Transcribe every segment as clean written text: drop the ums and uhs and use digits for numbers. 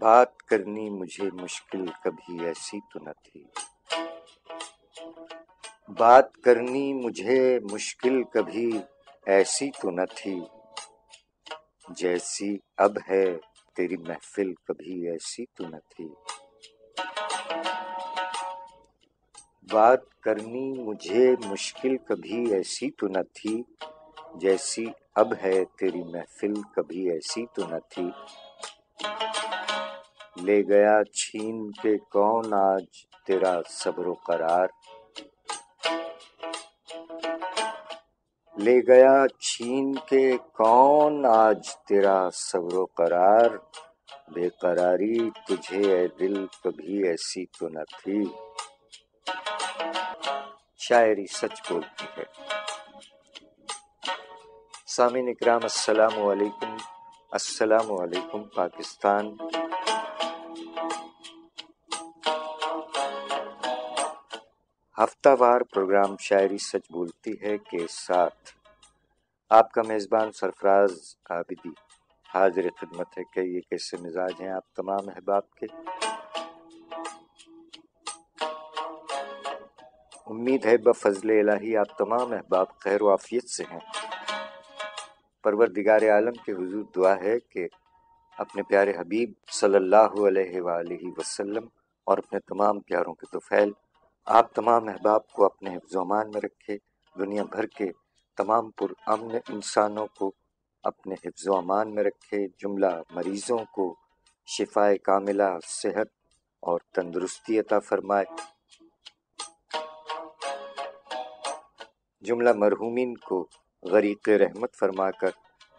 بات کرنی مجھے مشکل کبھی ایسی تو نہ تھی، بات کرنی مجھے مشکل کبھی ایسی تو نہ تھی، جیسی اب ہے تیری محفل کبھی ایسی تو نہ تھی۔ بات کرنی مجھے مشکل کبھی ایسی تو نہ تھی، جیسی اب ہے تیری محفل کبھی ایسی تو نہ تھی۔ لے گیا چھین کے کون آج تیرا صبر و قرار، لے گیا چھین کے کون آج تیرا صبر و قرار، بے قراری تجھے اے دل کبھی ایسی تو نہ تھی۔ شاعری سچ بولتی ہے۔ سامعین اکرام السلام علیکم، السلام علیکم پاکستان۔ ہفتہ وار پروگرام شاعری سچ بولتی ہے کے ساتھ آپ کا میزبان سرفراز عابدی حاضر خدمت ہے کہ یہ کیسے مزاج ہیں آپ تمام احباب کے۔ امید ہے بفضل الہی آپ تمام احباب خیر و عافیت سے ہیں۔ پروردگار عالم کے حضور دعا ہے کہ اپنے پیارے حبیب صلی اللہ علیہ وآلہ وسلم اور اپنے تمام پیاروں کے طفیل آپ تمام احباب کو اپنے حفظ و امان میں رکھے، دنیا بھر کے تمام پر امن انسانوں کو اپنے حفظ و امان میں رکھے، جملہ مریضوں کو شفائے کاملہ، صحت اور تندرستی عطا فرمائے، جملہ مرحومین کو غریق رحمت فرما کر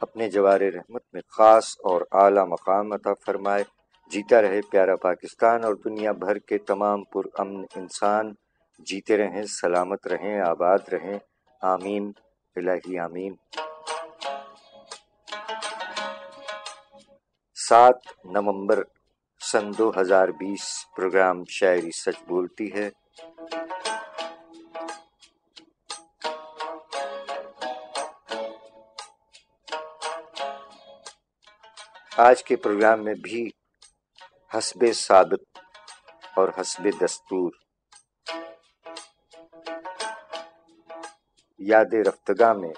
اپنے جوار رحمت میں خاص اور اعلیٰ مقام عطا فرمائے۔ جیتا رہے پیارا پاکستان اور دنیا بھر کے تمام پر امن انسان جیتے رہیں، سلامت رہیں، آباد رہیں، آمین الہی آمین۔ 7 نومبر سن 2020 پروگرام شاعری سچ بولتی ہے۔ آج کے پروگرام میں بھی حسب ثابت اور حسب دستور یاد رفتگاہ میں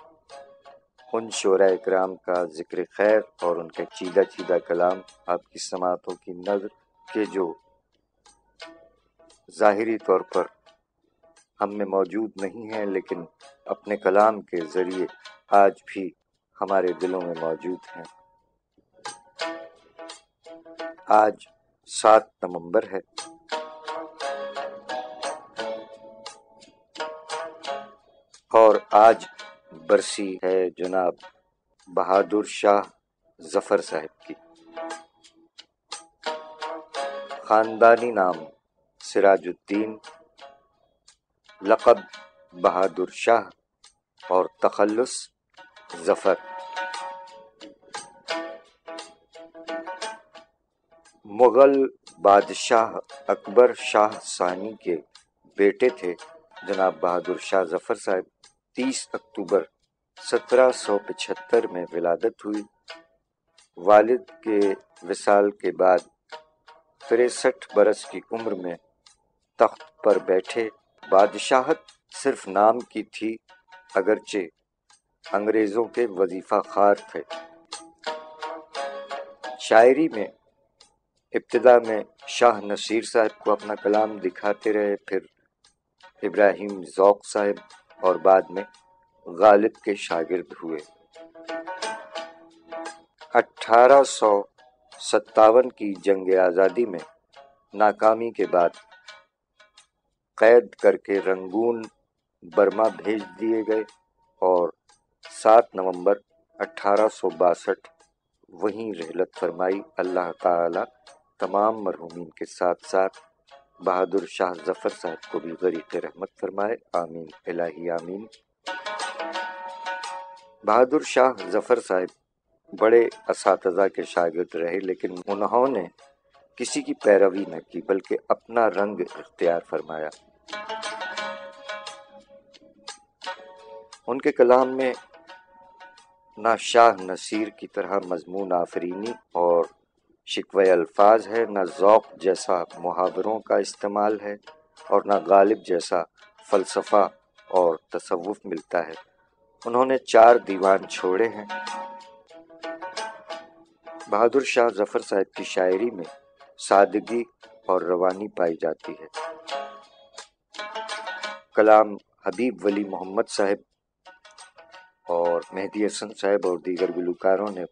ان شعراء اکرام کا ذکر خیر اور ان کے چیدہ چیدہ کلام آپ کی سماعتوں کی نظر کے جو ظاہری طور پر ہم میں موجود نہیں ہیں لیکن اپنے کلام کے ذریعے آج بھی ہمارے دلوں میں موجود ہیں۔ آج 7 نومبر ہے اور آج برسی ہے جناب بہادر شاہ ظفر صاحب کی۔ خاندانی نام سراج الدین، لقب بہادر شاہ اور تخلص ظفر۔ مغل بادشاہ اکبر شاہ ثانی کے بیٹے تھے جناب بہادر شاہ ظفر صاحب۔ 30 اکتوبر 1775 میں ولادت ہوئی۔ والد کے وصال کے بعد 63 برس کی عمر میں تخت پر بیٹھے۔ بادشاہت صرف نام کی تھی اگرچہ انگریزوں کے وظیفہ خوار تھے۔ شاعری میں ابتدا میں شاہ نصیر صاحب کو اپنا کلام دکھاتے رہے، پھر ابراہیم ذوق صاحب اور بعد میں غالب کے شاگرد ہوئے۔ 1857 کی جنگ آزادی میں ناکامی کے بعد قید کر کے رنگون برما بھیج دیے گئے اور 7 نومبر 1862 وہیں رحلت فرمائی۔ اللہ تعالی تمام مرحومین کے ساتھ ساتھ بہادر شاہ ظفر صاحب کو بھی غریق رحمت فرمائے، آمین الہی آمین۔ بہادر شاہ ظفر صاحب بڑے اساتذہ کے شاگرد رہے لیکن انہوں نے کسی کی پیروی نہ کی بلکہ اپنا رنگ اختیار فرمایا۔ ان کے کلام میں نہ شاہ نصیر کی طرح مضمون آفرینی اور شکوہ الفاظ ہے، نہ ذوق جیسا محاوروں کا استعمال ہے، اور نہ غالب جیسا فلسفہ اور تصوف ملتا ہے۔ انہوں نے 4 دیوان چھوڑے ہیں۔ بہادر شاہ ظفر صاحب کی شاعری میں سادگی اور روانی پائی جاتی ہے۔ کلام حبیب ولی محمد صاحب اور مہدی حسن صاحب اور دیگر گلوکاروں نے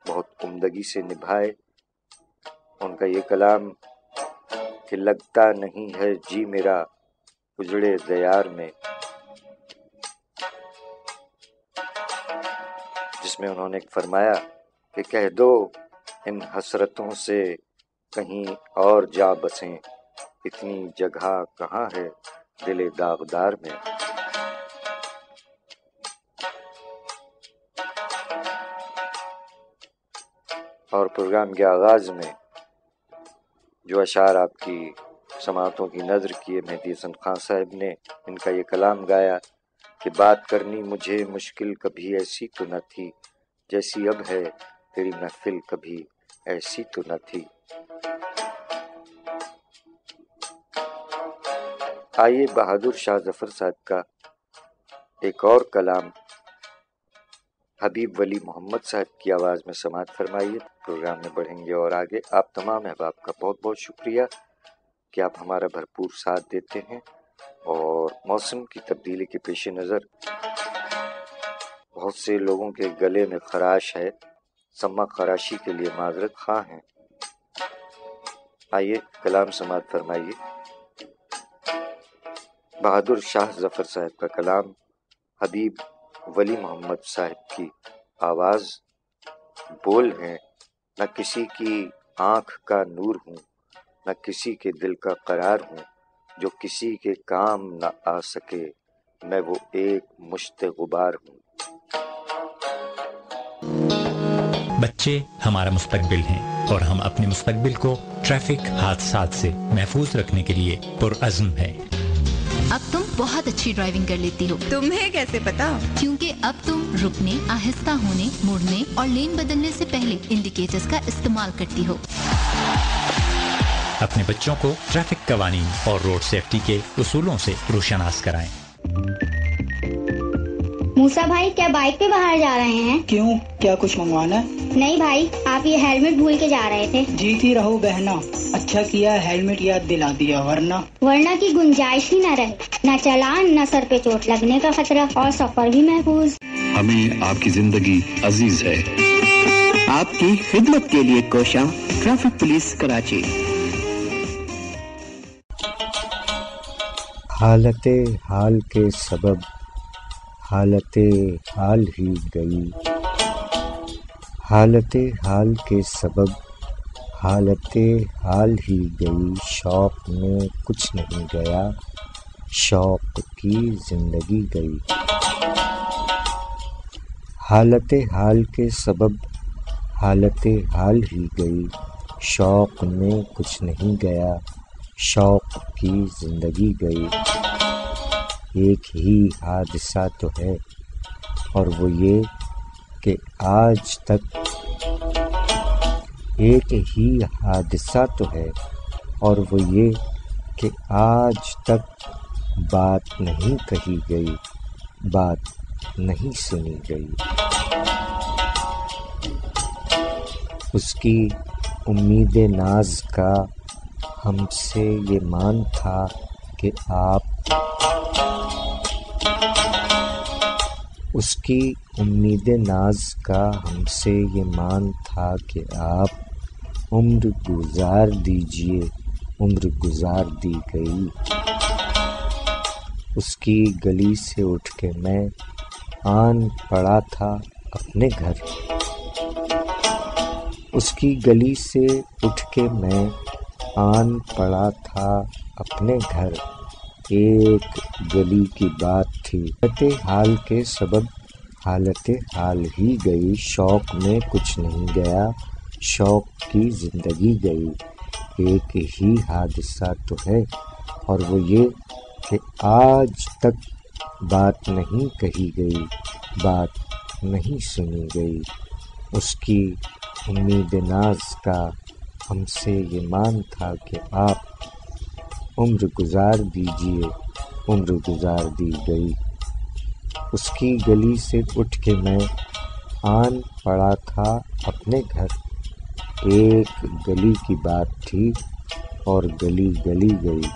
بہت عمدگی سے نبھائے۔ ان کا یہ کلام کہ لگتا نہیں ہے جی میرا اجڑے دیار میں، جس میں انہوں نے فرمایا کہ کہہ دو ان حسرتوں سے کہیں اور جا بسیں، اتنی جگہ کہاں ہے دل داغدار میں۔ اور پروگرام کے آغاز میں جو اشعار آپ کی سماعتوں کی نظر کیے، مہدی حسن خان صاحب نے ان کا یہ کلام گایا کہ بات کرنی مجھے مشکل کبھی ایسی تو نہ تھی، جیسی اب ہے تیری محفل کبھی ایسی تو نہ تھی۔ آئیے بہادر شاہ ظفر صاحب کا ایک اور کلام حبیب ولی محمد صاحب کی آواز میں سماعت فرمائیے۔ پروگرام میں بڑھیں گے اور آگے۔ آپ تمام احباب کا بہت بہت شکریہ کہ آپ ہمارا بھرپور ساتھ دیتے ہیں، اور موسم کی تبدیلی کے پیش نظر بہت سے لوگوں کے گلے میں خراش ہے، سمع خراشی کے لیے معذرت خواہ ہیں۔ آئیے کلام سماعت فرمائیے۔ بہادر شاہ ظفر صاحب کا کلام، حبیب ولی محمد صاحب کی آواز، بول ہیں نہ کسی کی آنکھ کا نور ہوں، نہ کسی کے دل کا قرار ہوں، جو کسی کے کام نہ آ سکے میں وہ ایک مشت غبار ہوں۔ بچے ہمارا مستقبل ہیں، اور ہم اپنے مستقبل کو ٹریفک حادثات سے محفوظ رکھنے کے لیے پرعزم ہیں۔ اب تم بہت اچھی ڈرائیونگ کر لیتی ہو۔ تمہیں کیسے پتا؟ کیونکہ اب تم رکنے، آہستہ ہونے، مڑنے اور لین بدلنے سے پہلے انڈیکیٹرز کا استعمال کرتی ہو۔ اپنے بچوں کو ٹریفک قوانین اور روڈ سیفٹی کے اصولوں سے روشناس کرائیں۔ موسیٰ بھائی، کیا بائک پہ باہر جا رہے ہیں؟ کیوں؟ کیا کچھ منگوانا ہے؟ نہیں بھائی، آپ یہ ہیلمٹ بھول کے جا رہے تھے۔ جیتی رہو بہنا، اچھا کیا ہیلمٹ یاد دلا دیا، ورنہ کی گنجائش ہی نہ رہے، نہ چلان، نہ سر پہ چوٹ لگنے کا خطرہ، اور سفر بھی محفوظ۔ ہمیں آپ کی زندگی عزیز ہے۔ آپ کی خدمت کے لیے کوشاں ٹریفک پولیس کراچی۔ حالت حال کے سبب حالت حال ہی گئی، حالت حال کے سبب حالت حال ہی گئی، شوق میں کچھ نہیں گیا، شوق کی زندگی گئی۔ حالت حال کے سبب حالت حال ہی گئی، شوق میں کچھ نہیں گیا، شوق کی زندگی گئی۔ ایک ہی حادثہ تو ہے اور وہ یہ کہ آج تک، ایک ہی حادثہ تو ہے اور وہ یہ کہ آج تک بات نہیں کہی گئی، بات نہیں سنی گئی۔ اس کی امید ناز کا ہم سے یہ مان تھا کہ آپ، اس کی امید ناز کا ہم سے یہ مان تھا کہ آپ عمر گزار دیجئے، عمر گزار دی گئی۔ اس کی گلی سے اٹھ کے میں آن پڑا تھا اپنے گھر، اس کی گلی سے اٹھ کے میں آن پڑا تھا اپنے گھر۔ ایک گلی کی بات تھی، حالت حال کے سبب حالت حال ہی گئی، شوق میں کچھ نہیں گیا، شوق کی زندگی گئی۔ ایک ہی حادثہ تو ہے اور وہ یہ کہ آج تک بات نہیں کہی گئی، بات نہیں سنی گئی۔ اس کی امید ناز کا ہم سے یہ مان تھا کہ آپ عمر گزار دیجئے، عمر گزار دی گئی۔ اس کی گلی سے اٹھ کے میں آن پڑا تھا اپنے گھر، ایک گلی کی بات تھی اور گلی گلی گئی۔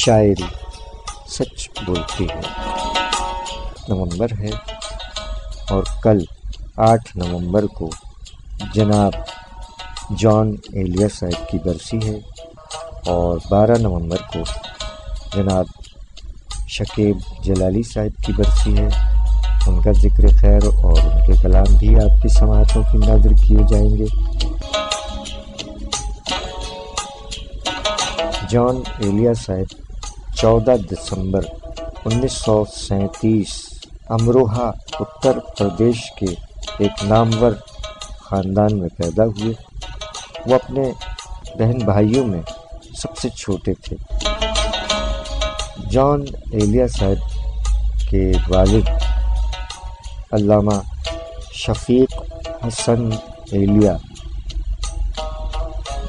شاعری سچ بولتی ہے۔ نومبر ہے اور کل 8 نومبر کو جناب جان ایلیا صاحب کی برسی ہے اور 12 نومبر کو جناب شکیب جلالی صاحب کی برسی ہے۔ ان کا ذکر خیر اور ان کے کلام بھی آپ کی سماعتوں کی نظر کیے جائیں گے۔ جان ایلیا صاحب 14 دسمبر 1937 امروہہ اتر پردیش کے ایک نامور خاندان میں پیدا ہوئے۔ وہ اپنے بہن بھائیوں میں سب سے چھوٹے تھے۔ جان ایلیا صاحب کے والد علامہ شفیق حسن ایلیا،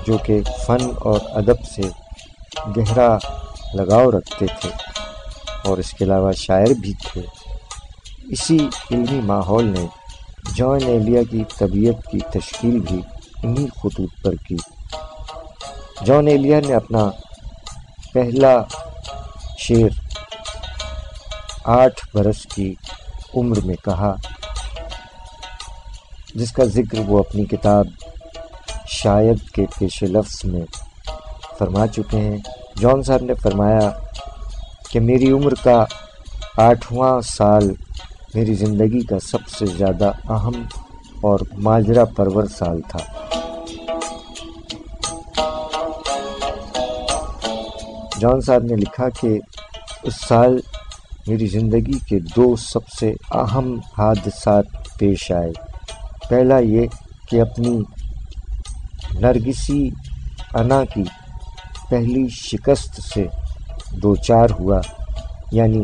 جو کہ فن اور ادب سے گہرا لگاؤ رکھتے تھے اور اس کے علاوہ شاعر بھی تھے، اسی علمی ماحول نے جان ایلیا کی طبیعت کی تشکیل بھی انہی خطوط پر کی۔ جان ایلیا نے اپنا پہلا شعر 8 برس کی عمر میں کہا، جس کا ذکر وہ اپنی کتاب شاید کے پیش لفظ میں فرما چکے ہیں۔ جان صاحب نے فرمایا کہ میری عمر کا 8واں سال میری زندگی کا سب سے زیادہ اہم اور ماجرا پرور سال تھا۔ جان صاحب نے لکھا کہ اس سال میری زندگی کے 2 سب سے اہم حادثات پیش آئے۔ پہلا یہ کہ اپنی نرگسی انا کی پہلی شکست سے دوچار ہوا، یعنی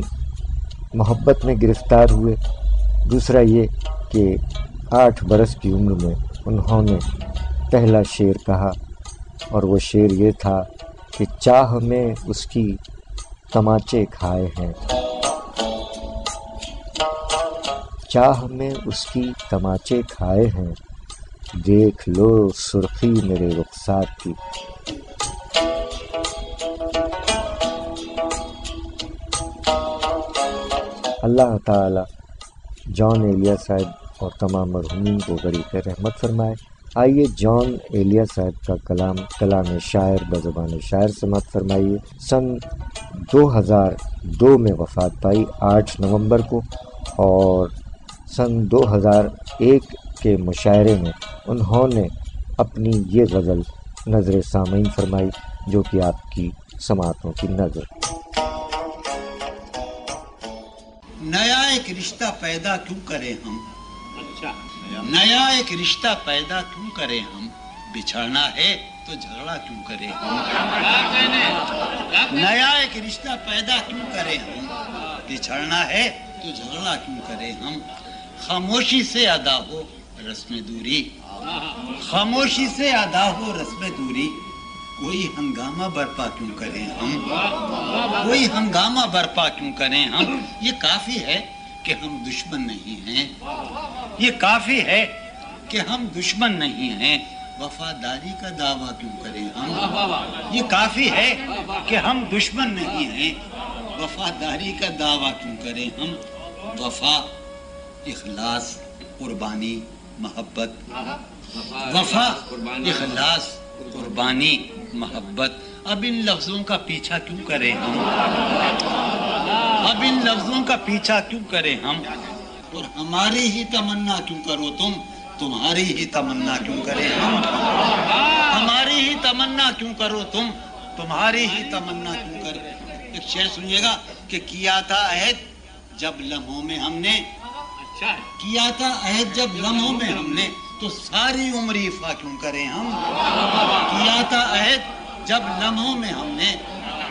محبت میں گرفتار ہوئے۔ دوسرا یہ کہ 8 برس کی عمر میں انہوں نے پہلا شعر کہا اور وہ شعر یہ تھا کہ چاہ میں اس کی تماچے کھائے ہیں، چاہ میں اس کی تماچے کھائے ہیں، دیکھ لو سرخی میرے رخسار کی۔ اللہ تعالی جان ایلیا صاحب اور تمام مرحومین کو غریق رحمت فرمائے۔ آئیے جان ایلیا صاحب کا کلام شاعر بزبان شاعر سماعت فرمائیے۔ سن 2002 میں وفات پائی 8 نومبر کو، اور سن 2001 کے مشاعرے میں انہوں نے اپنی یہ غزل نظر سامعین فرمائی، جو کہ آپ کی سماعتوں کی نظر۔ نیا ایک رشتہ پیدا کیوں کریں ہم، نیا ایک رشتہ پیدا کیوں کریں ہم، بچھڑنا ہے تو جھگڑا کیوں کریں ہم، نیا ایک رشتہ پیدا کیوں کریں ہم، بچھڑنا ہے تو جھگڑا کیوں کریں ہم، خاموشی سے ادا ہو رسم دوری، خاموشی سے ادا ہو رسم دوری، کوئی ہنگامہ برپا کیوں کریں ہم، کوئی ہنگامہ برپا کیوں کریں ہم، یہ کافی ہے کہ ہم دشمن نہیں ہیں، یہ کافی ہے کہ ہم دشمن نہیں ہیں، وفاداری کا دعویٰ کیوں کریں ہم، یہ کافی ہے کہ ہم دشمن نہیں ہیں، وفاداری کا دعویٰ کیوں کریں ہم، وفا، اخلاص، قربانی، محبت، وفا، اخلاص، قربانی، محبت، اب ان لفظوں کا پیچھا کیوں کریں ہم، اب ان لفظوں کا پیچھا کیوں کریں ہم، اور ہماری ہی تمنا کیوں کرو تم، تمہاری ہی تمنا کیوں کریں ہم، ہماری ہی تمنا کیوں کرو تم، تمہاری ہی تمنا کیوں کریں۔ ایک شعر سنیے گا کہ کیا تھا عہد جب لمحوں میں ہم نے، کیا تھا عہد جب لمحوں میں ہم نے، تو ساری عمر ایفا کیوں کریں ہم، کیا تھا عہد جب لمحوں میں ہم نے،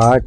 8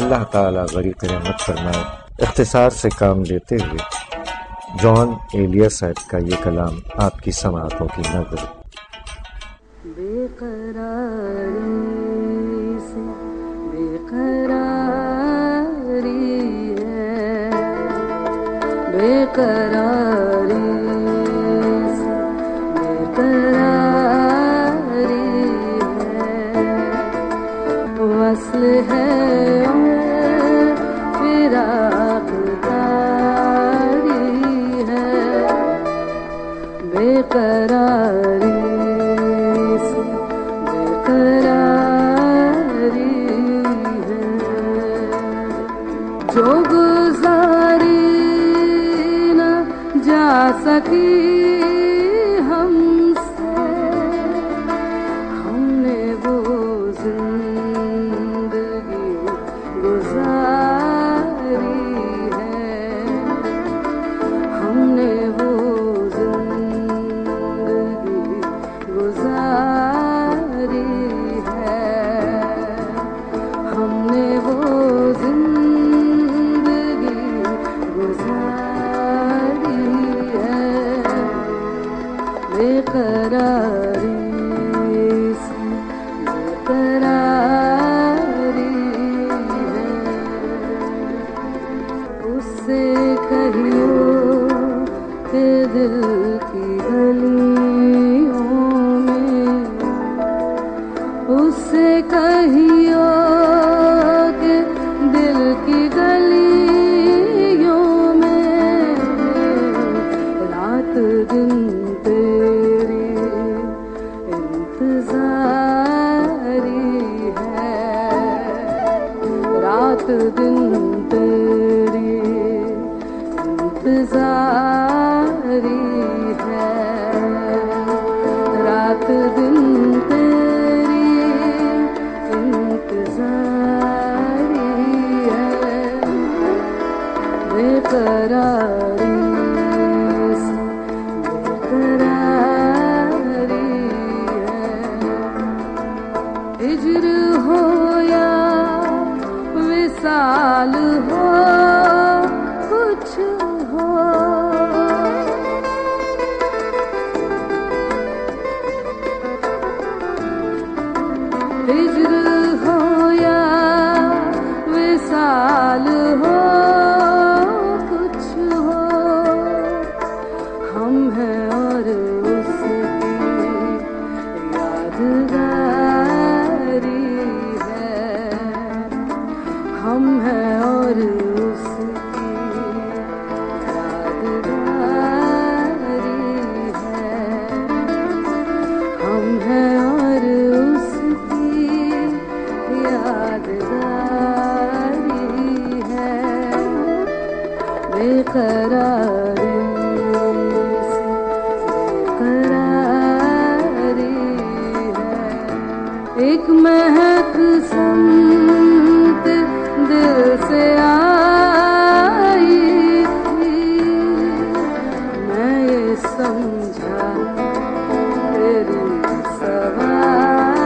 اللہ تعالیٰ غریق رحمت فرمائے۔ اختصار سے کام لیتے ہوئے جان ایلیس صاحب کا یہ کلام آپ کی سماعتوں کی نظر۔ بے قراری سے بے قراری ہے، بے قراری سے بے قراری ہے، وصل ہے فراق داری ہے، بے قراری سے بے قراری ہے، جو گزاری نہ جا سکی ہم سے، ہم نے وہ زندگی گزاری ہے، ہم نے وہ زندگی گزاری ہے، ہم نے وہ زندگی گزاری ہے، بے قراری سے بے قراری ہے، اس سے کہیو کہ دل کی گلیوں میں، اس سے کہیو کہ دل کی گلیوں میں، رات دن تیری انتظاری ہے، رات دن تیری انتظاری ہے، رات دن تیری انتظاری ہے، بے قراری سے بے قراری ہے، ہجر ہو یا وصال ہو کچھ ہو، ہجر ہو یا وصال ہو کچھ ہو، ہم ہیں اور اس کی یادگاری ہے، ہم ہیں اور اس کی یادگاری ہے، ہم ہیں اور اس کی یادگاری ہے، بے قراری سے بے قراری ہے، ایک مہک سمت دل سے آئی تھی، میں یہ سمجھا تیری سواری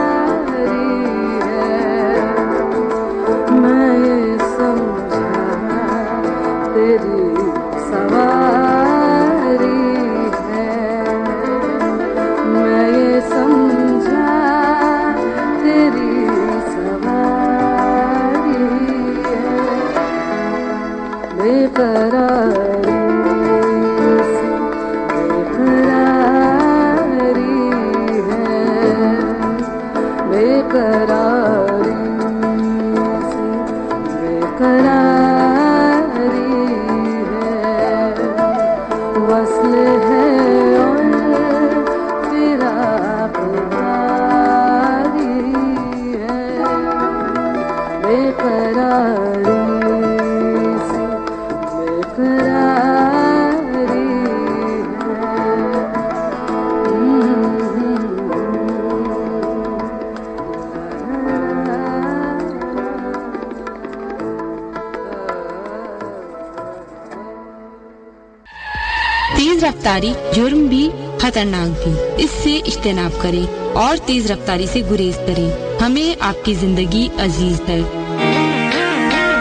ہے، میں یہ سمجھا تیری سواری ہے، میں یہ سمجھا تیری سواری ہے، بے قراری سے بے قراری ہے، بے قراری سے بے قراری ہے، وصل ہے اور فراق داری ہے، بے قراری سے بے قراری تیز رفتاری جرم بھی خطرناک بھی، اس سے اجتناب کریں اور تیز رفتاری سے گریز کریں، ہمیں آپ کی زندگی عزیز ہے۔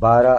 12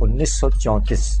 1934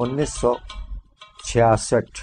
1966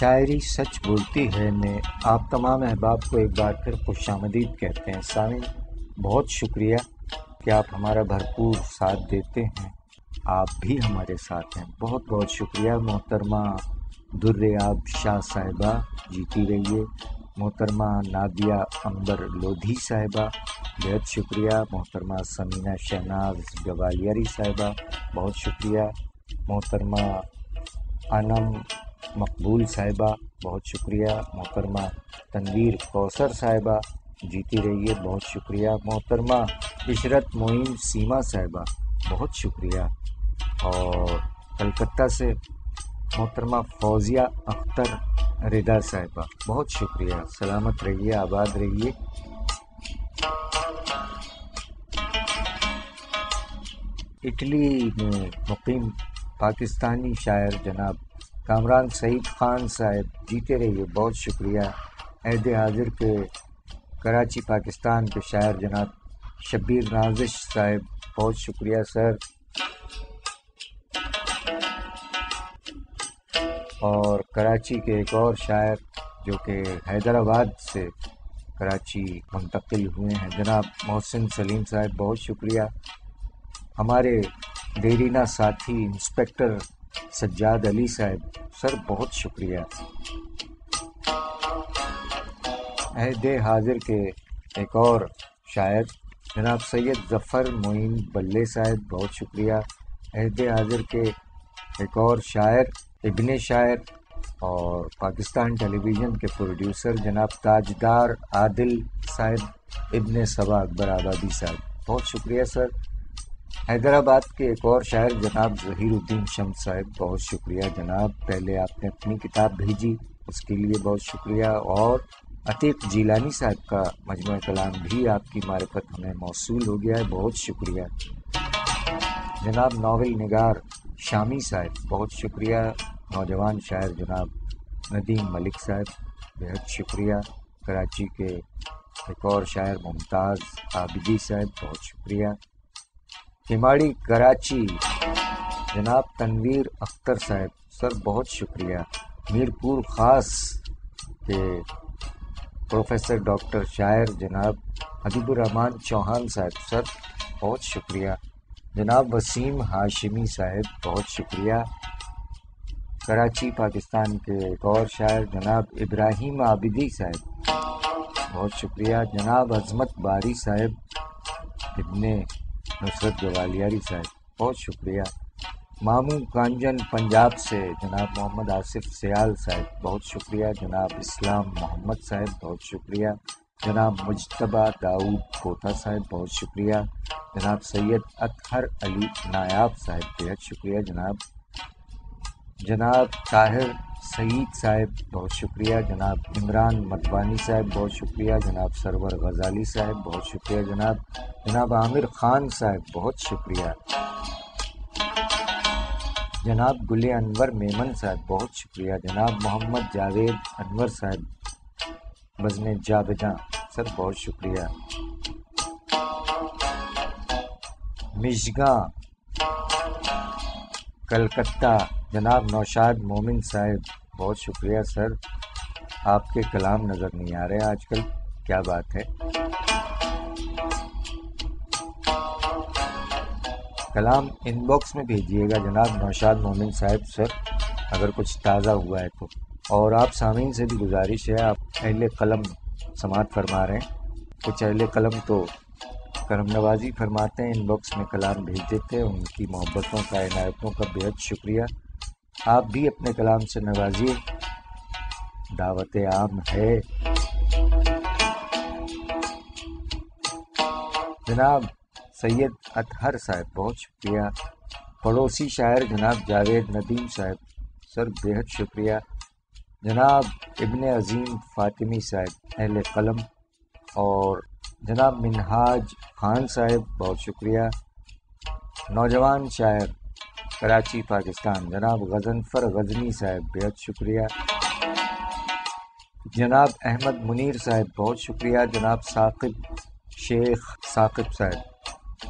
شاعری سچ بولتی ہے میں آپ تمام احباب کو ایک بار پھر خوش آمدید کہتے ہیں۔ سامعین، بہت شکریہ کہ آپ ہمارا بھرپور ساتھ دیتے ہیں، آپ بھی ہمارے ساتھ ہیں۔ بہت بہت شکریہ محترمہ در آب شاہ صاحبہ، جیتی رہیے۔ محترمہ نادیہ امبر لودھی صاحبہ، بہت شکریہ۔ محترمہ سمینہ شہناز گوالیاری صاحبہ، بہت شکریہ۔ محترمہ انم مقبول صاحبہ، بہت شکریہ۔ محترمہ تنویر کوثر صاحبہ، جیتی رہیے، بہت شکریہ۔ محترمہ عشرت معین سیما صاحبہ، بہت شکریہ۔ اور کلکتہ سے محترمہ فوزیہ اختر رضا صاحبہ، بہت شکریہ۔ سلامت رہیے، آباد رہیے۔ اٹلی میں مقیم پاکستانی شاعر جناب کامران سعید خان صاحب، جیتے رہیے، بہت شکریہ۔ عہد حاضر کے کراچی پاکستان کے شاعر جناب شبیر نازش صاحب، بہت شکریہ سر۔ اور کراچی کے ایک اور شاعر جو کہ حیدرآباد سے کراچی منتقل ہوئے ہیں جناب محسن سلیم صاحب، بہت شکریہ۔ ہمارے دیرینہ ساتھی انسپکٹر سجاد علی صاحب، سر بہت شکریہ۔ عہد حاضر کے ایک اور شاعر جناب سید ظفر معین بلے صاحب، بہت شکریہ۔ عہد حاضر کے ایک اور شاعر ابن شاعر اور پاکستان ٹیلی ویژن کے پروڈیوسر جناب تاجدار عادل صاحب ابن صبا اکبر آبادی صاحب، بہت شکریہ سر۔ حیدرآباد کے ایک اور شاعر جناب ظہیر الدین شمس صاحب، بہت شکریہ جناب، پہلے آپ نے اپنی کتاب بھیجی اس کے لیے بہت شکریہ۔ اور عتیق جیلانی صاحب کا مجموعہ کلام بھی آپ کی معرفت ہمیں موصول ہو گیا ہے، بہت شکریہ۔ جناب ناول نگار شامی صاحب، بہت شکریہ۔ نوجوان شاعر جناب ندیم ملک صاحب، بہت شکریہ۔ کراچی کے ایک اور شاعر ممتاز عابدی صاحب، بہت شکریہ۔ کماڑی کراچی جناب تنویر اختر صاحب، سر بہت شکریہ۔ میرپور خاص کے پروفیسر ڈاکٹر شاعر جناب حبیب الرحمان چوہان صاحب، سر بہت شکریہ۔ جناب وسیم ہاشمی صاحب، بہت شکریہ۔ کراچی پاکستان کے ایک اور شاعر جناب ابراہیم عابدی صاحب، بہت شکریہ۔ جناب عظمت باری صاحب ابن نصرت گوالیاری صاحب، بہت شکریہ۔ ماموں کانجن پنجاب سے جناب محمد آصف سیال صاحب، بہت شکریہ۔ جناب اسلام محمد صاحب، بہت شکریہ۔ جناب مجتبیٰ داؤد کوتا صاحب، بہت شکریہ۔ جناب سید اطہر علی نایاب صاحب، بہت شکریہ جناب۔ جناب طاہر سعید صاحب، بہت شکریہ۔ جناب عمران متوانی صاحب، بہت شکریہ۔ جناب سرور غزالی صاحب، بہت شکریہ جناب۔ جناب عامر خان صاحب، بہت شکریہ۔ جناب گل انور میمن صاحب، بہت شکریہ۔ جناب محمد جاوید انور صاحب بزم جاویداں، سر بہت شکریہ۔ مشگاں کلکتہ جناب نوشاد مومن صاحب، بہت شکریہ سر۔ آپ کے کلام نظر نہیں آ رہے آج کل، کیا بات ہے؟ کلام ان باکس میں بھیجیے گا جناب نوشاد مومن صاحب، سر اگر کچھ تازہ ہوا ہے تو۔ اور آپ سامعین سے بھی گزارش ہے، آپ اہل قلم سماعت فرما رہے ہیں، کچھ اہل قلم تو کرم نوازی فرماتے ہیں، ان باکس میں کلام بھیج دیتے ہیں، ان کی محبتوں کا عنایتوں کا بہت شکریہ۔ آپ بھی اپنے کلام سے نوازیے، دعوت عام ہے۔ جناب سید اطہر صاحب، بہت شکریہ۔ پڑوسی شاعر جناب جاوید ندیم صاحب، سر بہت شکریہ۔ جناب ابن عظیم فاطمی صاحب اہل قلم، اور جناب منہاج خان صاحب، بہت شکریہ۔ نوجوان شاعر کراچی پاکستان جناب غضنفر غزنی صاحب، بہت شکریہ۔ جناب احمد منیر صاحب، بہت شکریہ۔ جناب ثاقب شیخ ثاقب صاحب،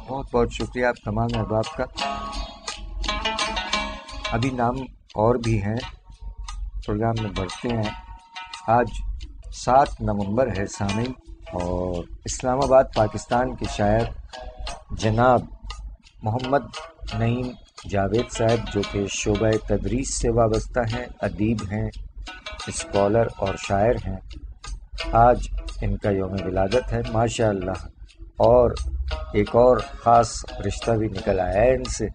بہت بہت شکریہ آپ تمام احباب کا۔ ابھی نام اور بھی ہیں پروگرام میں بڑھتے ہیں. آج 7 نومبر ہے سامعین، اور اسلام آباد پاکستان کے شاعر جناب محمد نعیم جاوید صاحب، جو کہ شعبہ تدریس سے وابستہ ہیں، ادیب ہیں، اسکالر اور شاعر ہیں، آج ان کا یوم ولادت ہے ماشاء اللہ. اور ایک اور خاص رشتہ بھی نکل آیا ہے ان سے.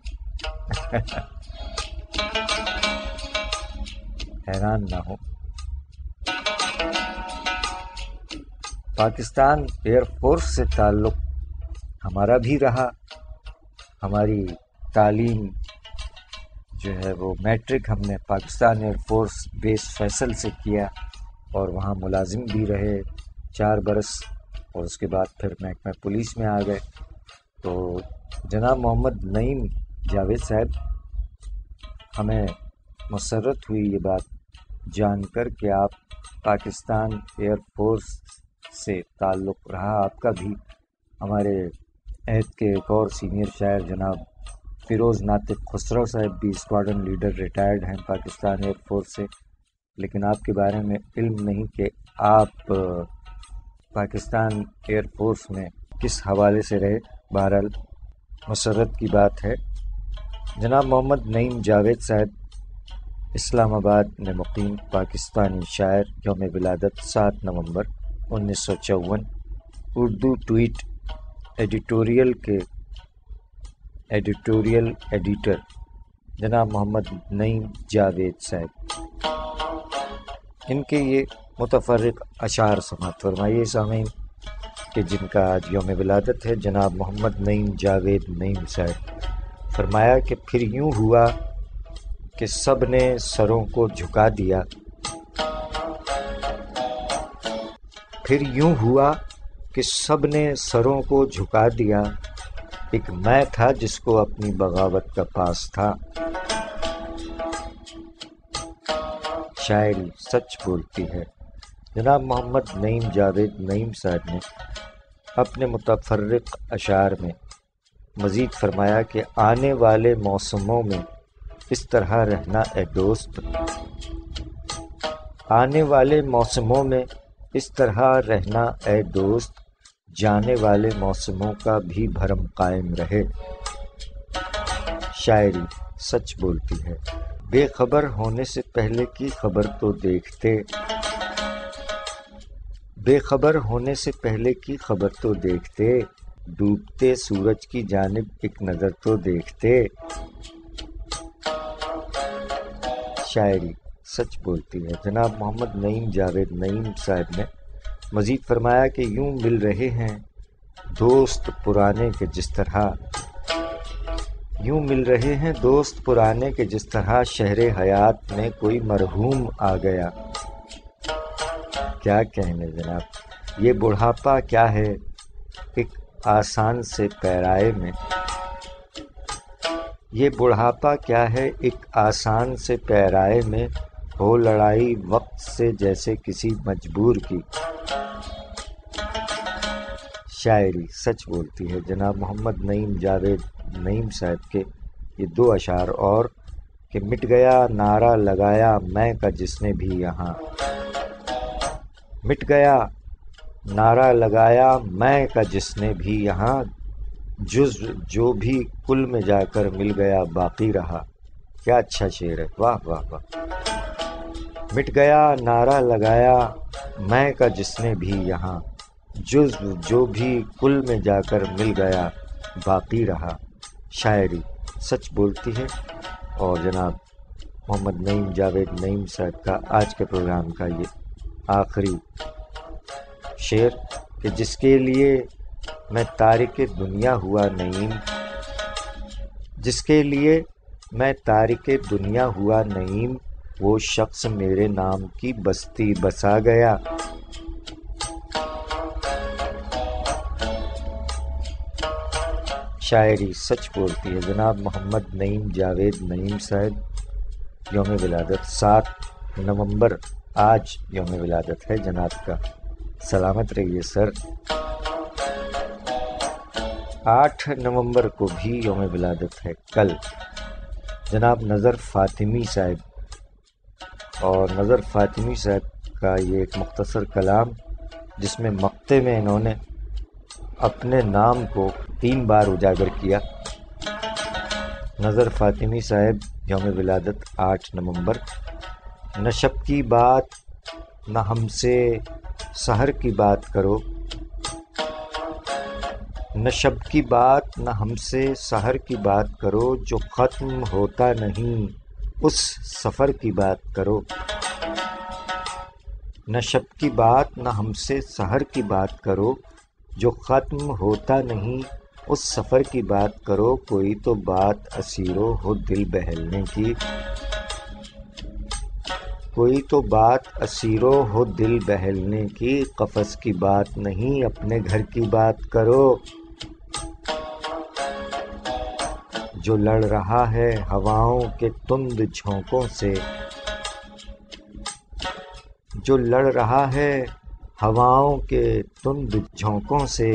حیران نہ ہو. پاکستان ایئر فورس سے تعلق ہمارا بھی رہا. ہماری تعلیم جو ہے وہ میٹرک ہم نے پاکستان ایئر فورس بیس فیصل سے کیا، اور وہاں ملازم بھی رہے 4 برس، اور اس کے بعد پھر محکمہ پولیس میں آ گئے. تو جناب محمد نعیم جاوید صاحب، ہمیں مسرت ہوئی یہ بات جان کر کہ آپ پاکستان ایئر فورس سے تعلق رہا آپ کا بھی. ہمارے عہد کے ایک اور سینئر شاعر جناب فیروز ناطق خسرو صاحب بھی اسکواڈرن لیڈر ریٹائرڈ ہیں پاکستان ایئر فورس سے، لیکن آپ کے بارے میں علم نہیں کہ آپ پاکستان ایئر فورس میں کس حوالے سے رہے. بہرحال مسرت کی بات ہے. جناب محمد نعیم جاوید صاحب اسلام آباد میں مقیم پاکستانی شاعر، یوم ولادت 7 نومبر 1954. اردو ٹویٹ ایڈیٹوریل کے ایڈیٹوریل ایڈیٹر جناب محمد نعیم جاوید صاحب. ان کے یہ متفرق اشعار سماعت فرمائیے سامعین، کہ جن کا آج یوم ولادت ہے جناب محمد نعیم جاوید نعیم صاحب. فرمایا کہ پھر یوں ہوا کہ سب نے سروں کو جھکا دیا، پھر یوں ہوا کہ سب نے سروں کو جھکا دیا، ایک میں تھا جس کو اپنی بغاوت کا پاس تھا. شاعری سچ بولتی ہے. جناب محمد نعیم جاوید نعیم صاحب نے اپنے متفرق اشعار میں مزید فرمایا کہ آنے والے موسموں میں اس طرح رہنا اے دوست، آنے والے موسموں میں اس طرح رہنا اے دوست، جانے والے موسموں کا بھی بھرم قائم رہے. شاعری سچ بولتی ہے. بے خبر ہونے سے پہلے کی خبر تو دیکھتے، بے خبر ہونے سے پہلے کی خبر تو دیکھتے، ڈوبتے سورج کی جانب ایک نظر تو دیکھتے. شاعری سچ بولتی ہے. جناب محمد نعیم جاوید نعیم صاحب نے مزید فرمایا کہ یوں مل رہے ہیں دوست پرانے کے جس طرح، یوں مل رہے ہیں دوست پرانے کے جس طرح شہر حیات میں کوئی مرحوم آ گیا. کیا کہنے جناب، یہ بڑھاپا کیا ہے ایک آسان سے پیرائے میں، یہ بڑھاپا کیا ہے ایک آسان سے پیرائے میں، ہو لڑائی وقت سے جیسے کسی مجبور کی. شاعری سچ بولتی ہے. جناب محمد نعیم جاوید نعیم صاحب کے یہ 2 اشعار اور کہ مٹ گیا نعرہ لگایا میں کا جس نے بھی یہاں، مٹ گیا نعرہ لگایا میں کا جس نے بھی یہاں، جز جو بھی کل میں جا کر مل گیا باقی رہا. کیا اچھا شعر ہے، واہ واہ واہ. مٹ گیا نعرہ لگایا میں کا جس نے بھی یہاں، جز جو بھی کل میں جا کر مل گیا باقی رہا. شاعری سچ بولتی ہے. اور جناب محمد نعیم جاوید نعیم صاحب کا آج کے پروگرام کا یہ آخری شعر کہ جس کے لیے میں تارک دنیا ہوا نعیم، جس کے لیے میں تارک دنیا ہوا نعیم، وہ شخص میرے نام کی بستی بسا گیا. شاعری سچ بولتی ہے. جناب محمد نعیم جاوید نعیم صاحب یوم ولادت 7 نومبر، آج یوم ولادت ہے جناب کا. سلامت رہیے سر. 8 نومبر کو بھی یوم ولادت ہے کل. جناب نظر فاطمی صاحب اور نظر فاطمی صاحب کا یہ ایک مختصر کلام جس میں مقطع میں انہوں نے اپنے نام کو 3 بار اجاگر کیا. نظر فاطمی صاحب یوم ولادت 8 نومبر. نہ شب کی بات نہ ہم سے سحر کی بات کرو، نہ شب کی بات نہ ہم سے سحر کی بات کرو، جو ختم ہوتا نہیں اس سفر کی بات کرو. نہ شب کی بات نہ ہم سے سحر کی بات کرو، جو ختم ہوتا نہیں اس سفر کی بات کرو. کوئی تو بات اسیرو ہو دل بہلنے کی، کوئی تو بات اسیرو ہو دل بہلنے کی. قفس کی بات نہیں اپنے گھر کی بات کرو. جو لڑ رہا ہے ہواؤں کے تند جھونکوں سے، جو لڑ رہا ہے ہواؤں کے تند جھونکوں سے،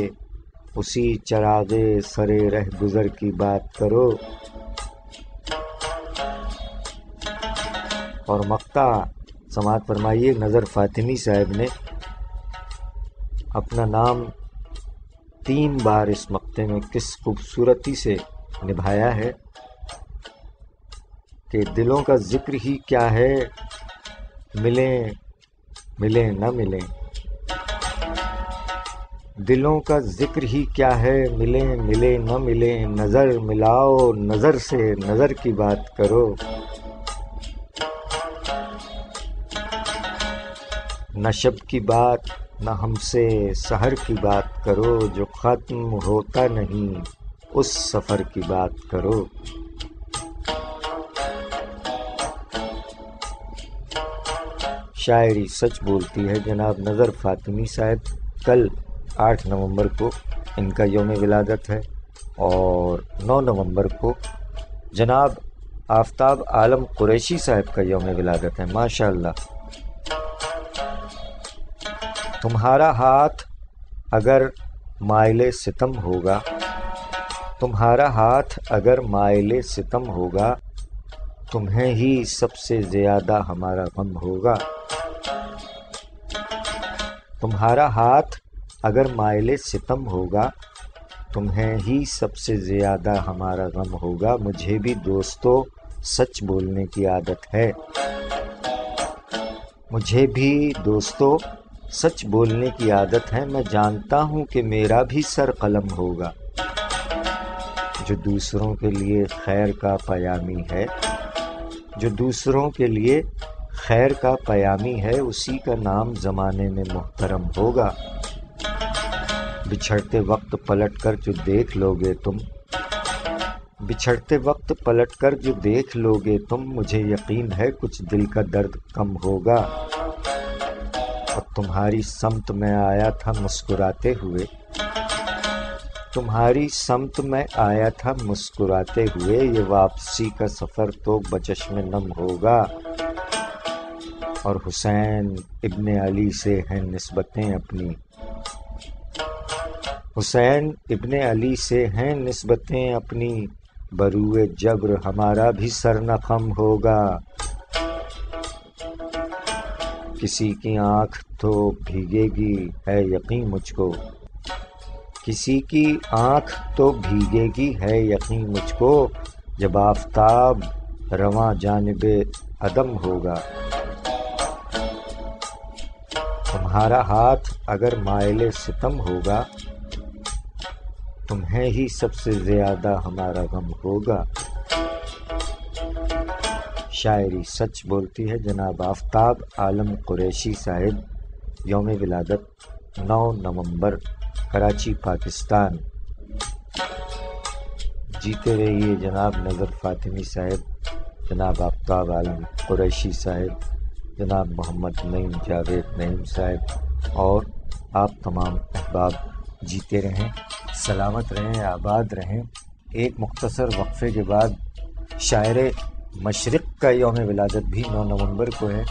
اسی چراغے سرے رہ گزر کی بات کرو. اور مقطع سماعت فرمائیے. نظر فاطمی صاحب نے اپنا نام 3 بار اس مقطع میں کس خوبصورتی سے نبھایا ہے کہ دلوں کا ذکر ہی کیا ہے، ملیں ملیں نہ ملیں. دلوں کا ذکر ہی کیا ہے، ملیں ملیں نہ ملیں. نظر ملاؤ نظر سے نظر کی بات کرو. نہ شب کی بات نہ ہم سے سحر کی بات کرو، جو ختم ہوتا نہیں اس سفر کی بات کرو. شاعری سچ بولتی ہے. جناب نظر فاطمی صاحب کل 8 نومبر کو ان کا یوم ولادت ہے، اور 9 نومبر کو جناب آفتاب عالم قریشی صاحب کا یوم ولادت ہے. ماشاء اللہ. تمہارا ہاتھ اگر مائل ستم ہوگا، تمہارا ہاتھ اگر مائل ستم ہوگا، تمہیں ہی سب سے زیادہ ہمارا غم ہوگا. تمہارا ہاتھ اگر مائل ستم ہوگا، تمہیں ہی سب سے زیادہ ہمارا غم ہوگا. مجھے بھی دوستو سچ بولنے کی عادت ہے، مجھے بھی دوستو سچ بولنے کی عادت ہے. میں جانتا ہوں کہ میرا بھی سر قلم ہوگا. جو دوسروں کے لیے خیر کا پیامی ہے، جو دوسروں کے لیے خیر کا پیامی ہے، اسی کا نام زمانے میں محترم ہوگا. بچھڑتے وقت پلٹ کر جو دیکھ لو گے تم، بچھڑتے وقت پلٹ کر جو دیکھ لو گے تم، مجھے یقین ہے کچھ دل کا درد کم ہوگا. اور تمہاری سمت میں آیا تھا مسکراتے ہوئے، تمہاری سمت میں آیا تھا مسکراتے ہوئے. یہ واپسی کا سفر تو بچشم نم ہوگا. اور حسین ابن علی سے ہیں نسبتیں اپنی، حسین ابن علی سے ہیں نسبتیں اپنی. بروئے جبر ہمارا بھی سر نہ خم ہوگا. کسی کی آنکھ تو بھیگے گی ہے یقین مجھ کو، کسی کی آنکھ تو بھیگے گی ہے یقین مجھ کو. جب آفتاب رواں جانب عدم ہوگا. تمہارا ہاتھ اگر مائل ستم ہوگا، تمہیں ہی سب سے زیادہ ہمارا غم ہوگا. شاعری سچ بولتی ہے. جناب آفتاب عالم قریشی صاحب یوم ولادت 9 نومبر، کراچی پاکستان. جیتے رہیے جناب نظر فاطمی صاحب، جناب آفتاب عالم قریشی صاحب، جناب محمد نعیم جاوید نعیم صاحب، اور آپ تمام احباب جیتے رہیں، سلامت رہیں، آباد رہیں. ایک مختصر وقفے کے بعد شاعر مشرق کا یوم ولادت بھی 9 نومبر کو ہے.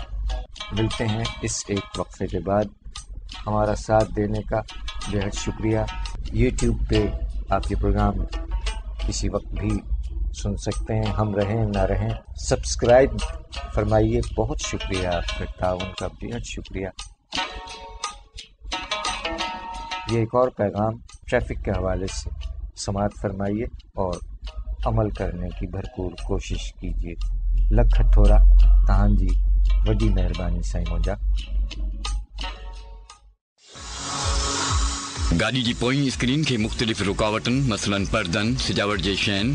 ملتے ہیں اس ایک وقفے کے بعد. ہمارا ساتھ دینے کا بے حد شکریہ. یوٹیوب پہ آپ یہ پروگرام کسی وقت بھی سن سکتے ہیں. ہم رہیں نہ رہیں سبسکرائب فرمائیے. بہت شکریہ آپ کے تعاون کا، بہت شکریہ. یہ ایک اور پیغام ٹریفک کے حوالے سے سماعت فرمائیے اور عمل کرنے کی بھرپور کوشش کیجیے. لکھ تھوڑا تہان جی وڈی مہربانی سائیں موجا. گاڑی کی پوئیں اسکرین کے مختلف رکاوٹن مثلاً پردن، سجاوٹ کے شین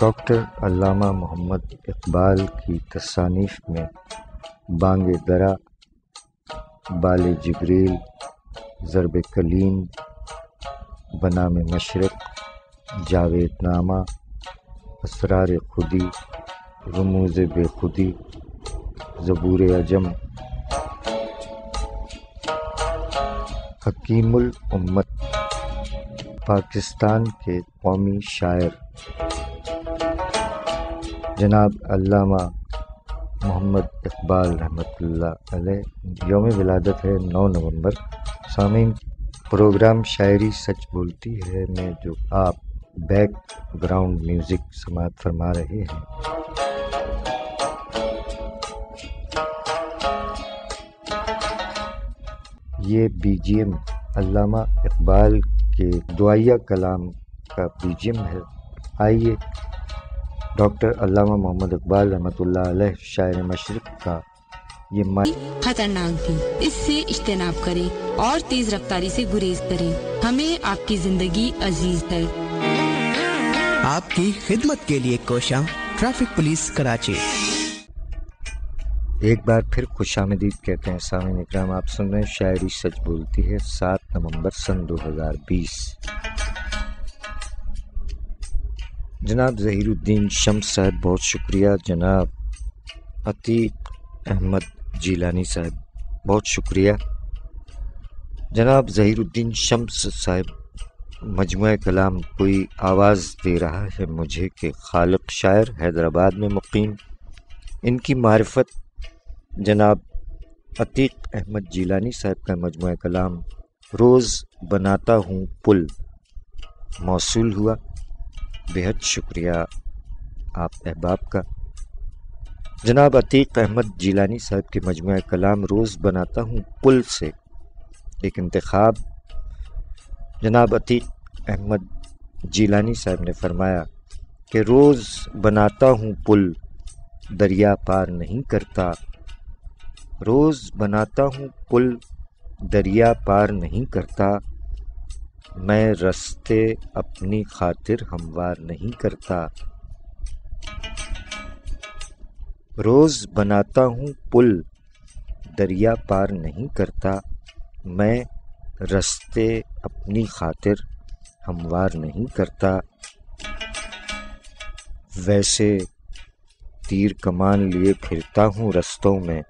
ڈاکٹر علامہ محمد اقبال کی تصانیف میں بانگ درا، بال جبریل، ضرب کلیم، بنام مشرق، جاوید نامہ، اسرار خودی، رموز بے خودی، زبور عجم، حکیم الامت، پاکستان کے قومی شاعر جناب علامہ محمد اقبال رحمۃ اللہ علیہ، یوم ولادت ہے 9 نومبر۔ سامعین، پروگرام شاعری سچ بولتی ہے میں جو آپ بیک گراؤنڈ میوزک سماعت فرما رہے ہیں، یہ بی جی ایم علامہ اقبال کے دعائیہ کلام کا بی جی ایم ہے۔ آئیے ڈاکٹر علامہ محمد اقبال رحمۃ اللہ علیہ شاعر مشرق کا یہ خطرناک تھی، اس سے اجتناب کریں اور تیز رفتاری سے گریز کریں، ہمیں آپ کی زندگی عزیز ہے۔ آپ کی خدمت کے لیے کوشاں ٹریفک پولیس کراچی۔ ایک بار پھر خوش آمدید کہتے ہیں سامعین اکرام، آپ سن رہے ہیں شاعری سچ بولتی ہے 7 نومبر سن 2020۔ جناب ظہیر الدین شمس صاحب بہت شکریہ، جناب عتیق احمد جیلانی صاحب بہت شکریہ، جناب ظہیر الدین شمس صاحب مجموعہ کلام کوئی آواز دے رہا ہے مجھے کہ خالق شاعر حیدرآباد میں مقیم، ان کی معرفت جناب عتیق احمد جیلانی صاحب کا مجموعہ کلام روز بناتا ہوں پل موصول ہوا، بہت شکریہ آپ احباب کا۔ جناب عتیق احمد جیلانی صاحب کے مجموعہ کلام روز بناتا ہوں پل سے ایک انتخاب جناب عتیق احمد جیلانی صاحب نے فرمایا کہ روز بناتا ہوں پل دریا پار نہیں کرتا، روز بناتا ہوں پل دریا پار نہیں کرتا، میں رستے اپنی خاطر ہموار نہیں کرتا، روز بناتا ہوں پل دریا پار نہیں کرتا، میں رستے اپنی خاطر ہموار نہیں کرتا، ویسے تیر کمان لیے پھرتا ہوں رستوں میں،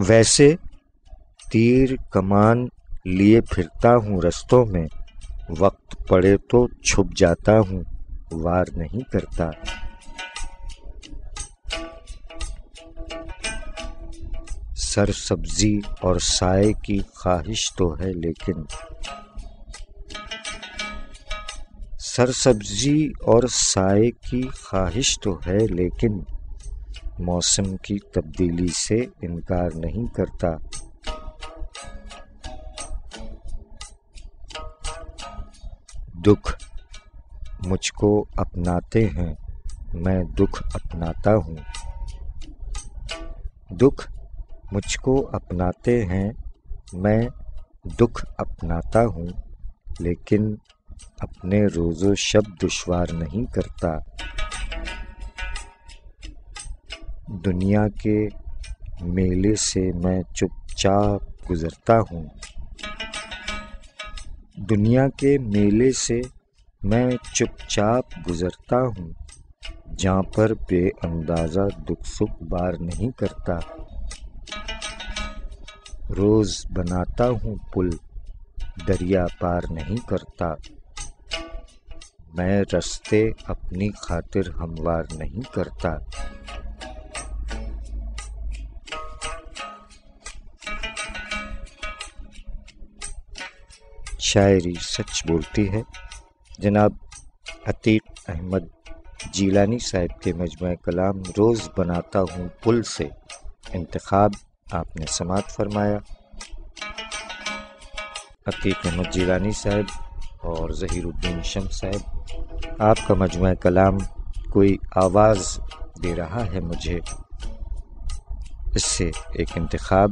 ویسے تیر کمان لیے پھرتا ہوں رستوں میں، وقت پڑے تو چھپ جاتا ہوں وار نہیں کرتا، سرسبزی اور سائے کی خواہش تو ہے لیکن سرسبزی اور سائے کی خواہش تو ہے لیکن موسم کی تبدیلی سے انکار نہیں کرتا، دکھ مجھ کو اپناتے ہیں میں دکھ اپناتا ہوں، دکھ مجھ کو اپناتے ہیں میں دکھ اپناتا ہوں، لیکن اپنے روز و شب دشوار نہیں کرتا، دنیا کے میلے سے میں چپ چاپ گزرتا ہوں، دنیا کے میلے سے میں چپ چاپ گزرتا ہوں، جہاں پر بے اندازہ دکھ سکھ بار نہیں کرتا، روز بناتا ہوں پل دریا پار نہیں کرتا، میں رستے اپنی خاطر ہموار نہیں کرتا، شاعری سچ بولتی ہے جناب عتیق احمد جیلانی صاحب کے مجموعہ کلام روز بناتا ہوں پل سے انتخاب آپ نے سماعت فرمایا۔ عتیق احمد جیلانی صاحب اور ظہیر الدین شمس صاحب، آپ کا مجموعہ کلام کوئی آواز دے رہا ہے مجھے، اس سے ایک انتخاب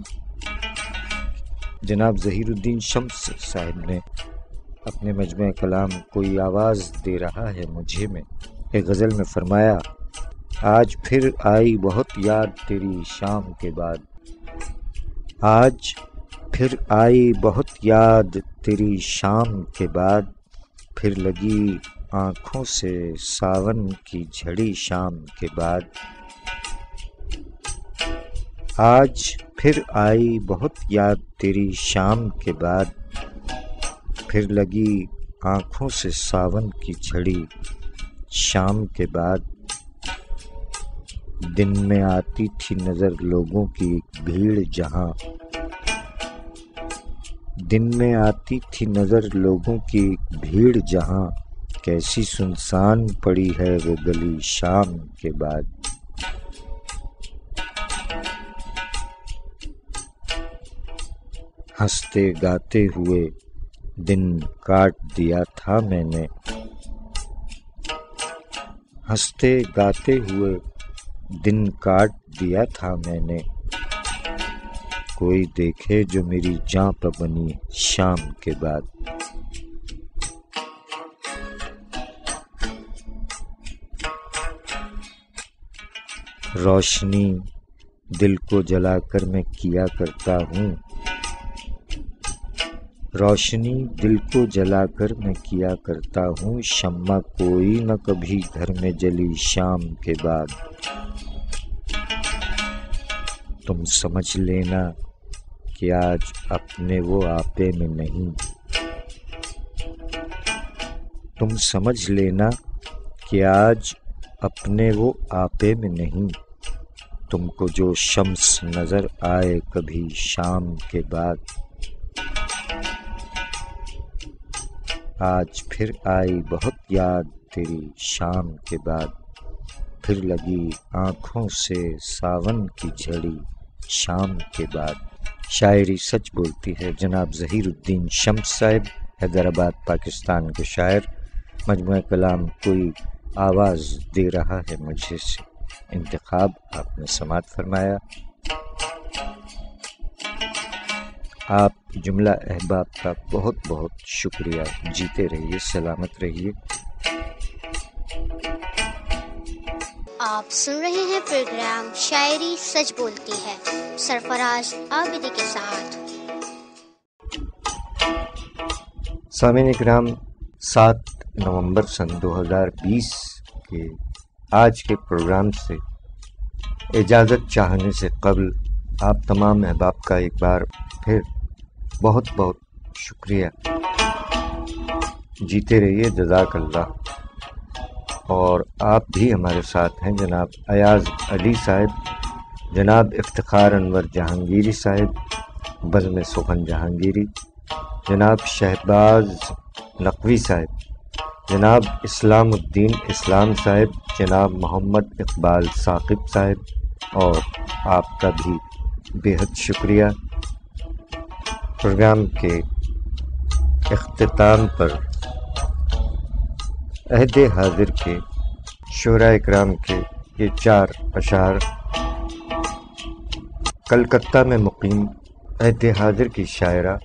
جناب ظہیر الدین شمس صاحب نے اپنے مجموعہ کلام کوئی آواز دے رہا ہے مجھے میں، ایک غزل میں فرمایا، آج پھر آئی بہت یاد تیری شام کے بعد، آج پھر آئی بہت یاد تیری شام کے بعد، پھر لگی آنکھوں سے ساون کی جھڑی شام کے بعد، آج پھر آئی بہت یاد تیری شام کے بعد، پھر لگی آنکھوں سے ساون کی جھڑی شام کے بعد، دن میں آتی تھی نظر لوگوں کی ایک بھیڑ جہاں، دن میں آتی تھی نظر لوگوں کی ایک بھیڑ جہاں، کیسی سنسان پڑی ہے وہ گلی شام کے بعد، ہنستے گاتے ہوئے دن کاٹ دیا تھا میں نے، ہنستے گاتے ہوئے دن کاٹ دیا تھا میں نے، کوئی دیکھے جو میری جاں پہ بنی شام کے بعد، روشنی دل کو جلا کر میں کیا کرتا ہوں، روشنی دل کو جلا کر میں کیا کرتا ہوں، شمع کوئی نہ کبھی گھر میں جلی شام کے بعد، تم سمجھ لینا کہ آج اپنے وہ آپے میں نہیں، تم سمجھ لینا کہ آج اپنے وہ آپے میں نہیں، تم کو جو شمس نظر آئے کبھی شام کے بعد، آج پھر آئی بہت یاد تیری شام کے بعد، پھر لگی آنکھوں سے ساون کی جھڑی شام کے بعد۔ شاعری سچ بولتی ہے، جناب ظہیر الدین شمس صاحب، حیدرآباد پاکستان کے شاعر۔ مجموعہ کلام کوئی آواز دے رہا ہے مجھے سے انتخاب آپ نے سماعت فرمایا۔ آپ جملہ احباب کا بہت بہت شکریہ، جیتے رہیے، سلامت رہیے۔ آپ سن رہے ہیں پروگرام شاعری سچ بولتی ہے سرفراز عابدی کے ساتھ۔ سامعین اکرام، 7 نومبر سن 2020 کے آج کے پروگرام سے اجازت چاہنے سے قبل آپ تمام احباب کا ایک بار پھر بہت بہت شکریہ، جیتے رہیے، جزاک اللہ۔ اور آپ بھی ہمارے ساتھ ہیں، جناب ایاز علی صاحب، جناب افتخار انور جہانگیری صاحب، بزم سخن جہانگیری، جناب شہباز نقوی صاحب، جناب اسلام الدین اسلام صاحب، جناب محمد اقبال ثاقب صاحب، اور آپ کا بھی بے حد شکریہ۔ پروگرام کے اختتام پر عہد حاضر کے شعراء اکرام کے یہ 4 اشعار کلکتہ میں مقیم عہد حاضر کی شاعرہ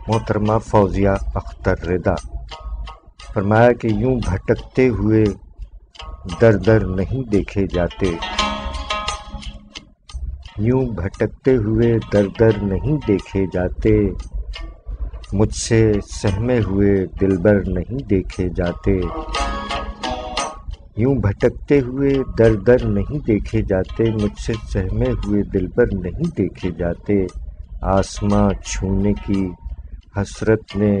محترمہ فوزیہ اختر رضا، فرمایا کہ یوں بھٹکتے ہوئے در در نہیں دیکھے جاتے، یوں بھٹکتے ہوئے در در نہیں دیکھے جاتے، مجھ سے سہمے ہوئے دلبر نہیں دیکھے جاتے، یوں بھٹکتے ہوئے در در نہیں دیکھے جاتے، مجھ سے سہمے ہوئے دلبر نہیں دیکھے جاتے، آسماں چھونے کی حسرت نے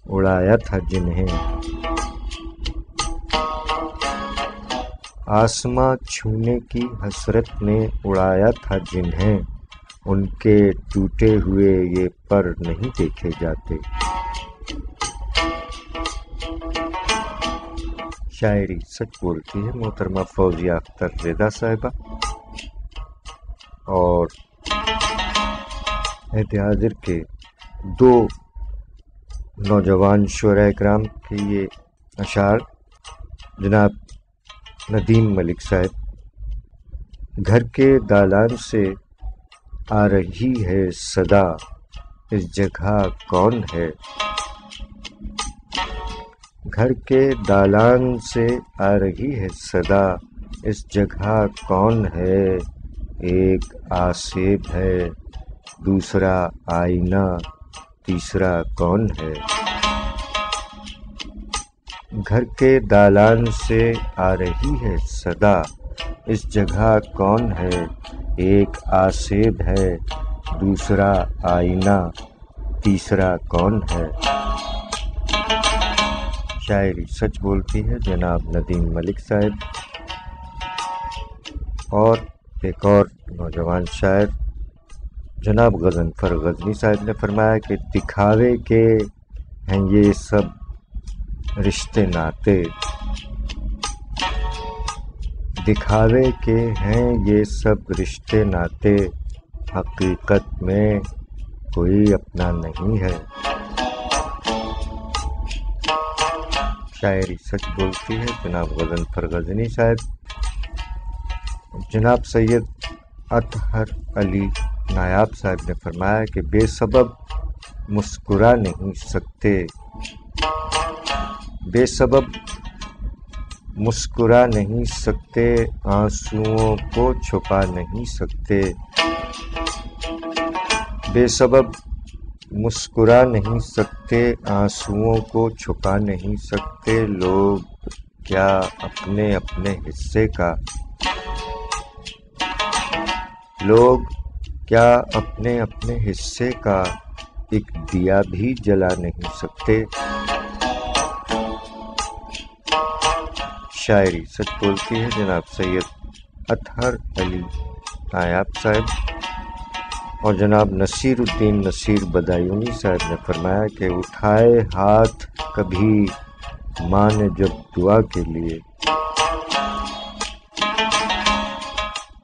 اڑایا تھا جنہیں، آسماں چھونے کی حسرت نے اڑایا تھا جنہیں، ان کے ٹوٹے ہوئے یہ پر نہیں دیکھے جاتے۔ شاعری سچ بولتی ہے محترمہ فوزیہ اختر رضا صاحبہ، اور عہد حاضر کے 2 نوجوان شعراء اکرام کے یہ اشعار، جناب ندیم ملک صاحب، گھر کے دالان سے آ رہی ہے صدا، اس جگہ کون ہے، گھر کے دالان سے آ رہی ہے صدا، اس جگہ کون ہے؟ ایک آصف ہے، دوسرا آئینہ، تیسرا کون ہے؟ گھر کے دالان سے آ رہی ہے صدا، اس جگہ کون ہے؟ ایک آصف ہے، دوسرا آئینہ، تیسرا کون ہے؟ شاعری سچ بولتی ہے جناب ندیم ملک صاحب، اور ایک اور نوجوان شاعر جناب غضنفر غزنی صاحب نے فرمایا کہ دکھاوے کے ہیں یہ سب رشتے ناتے، دکھاوے کے ہیں یہ سب رشتے ناتے، حقیقت میں کوئی اپنا نہیں ہے۔ شاعری سچ بولتی ہے جناب غضنفر غزنی صاحب۔ جناب سید اطہر علی نایاب صاحب نے فرمایا کہ بے سبب مسکرا نہیں سکتے، بے سبب مسکرا نہیں سکتے، آنسوؤں کو چھپا نہیں سکتے، بے سبب مسکرا نہیں سکتے، آنسوؤں کو چھپا نہیں سکتے، لوگ کیا اپنے اپنے حصے کا، لوگ کیا اپنے اپنے حصے کا ایک دیا بھی جلا نہیں سکتے۔ شاعری سچ بولتی ہے جناب سید اطہر علی نایاب صاحب۔ اور جناب نصیر الدین نصیر بدایونی صاحب نے فرمایا کہ اٹھائے ہاتھ کبھی ماں نے جب دعا کے لیے،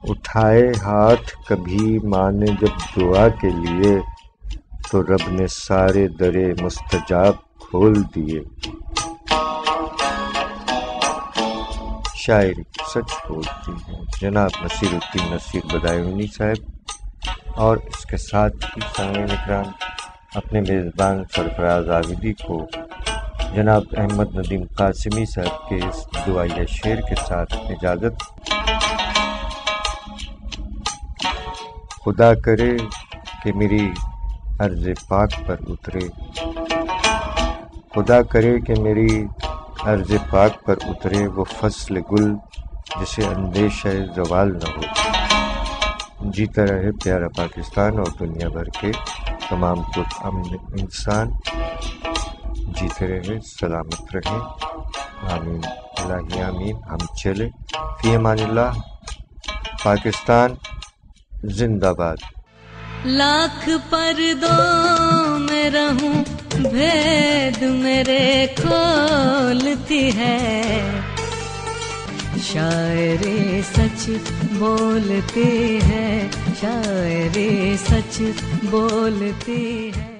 اٹھائے ہاتھ کبھی ماں نے جب دعا کے لیے، تو رب نے سارے درے مستجاب کھول دیے۔ شاعری سچ بولتی ہے جناب نصیر الدین نصیر بدایونی صاحب۔ اور اس کے ساتھ ہی سامعین اکرام اپنے میزبان سرفراز عابدی کو جناب احمد ندیم قاسمی صاحب کے اس دعائیہ شعر کے ساتھ اجازت۔ خدا کرے کہ میری عرض پاک پر اترے، خدا کرے کہ میری عرض پاک پر اترے، وہ فصل گل جسے اندیشہ زوال نہ ہو۔ جیتا رہے پیارا پاکستان اور دنیا بھر کے تمام پرامن انسان، جیتے رہے، سلامت رہیں، آمین الہی آمین۔ ہم چلے، فی امان اللہ، پاکستان زندہ باد۔ لاکھ پردوں میں رہوں بھید میرے کھولتی ہے، شاعری سچ بولتی ہے، شاعری سچ بولتی ہے۔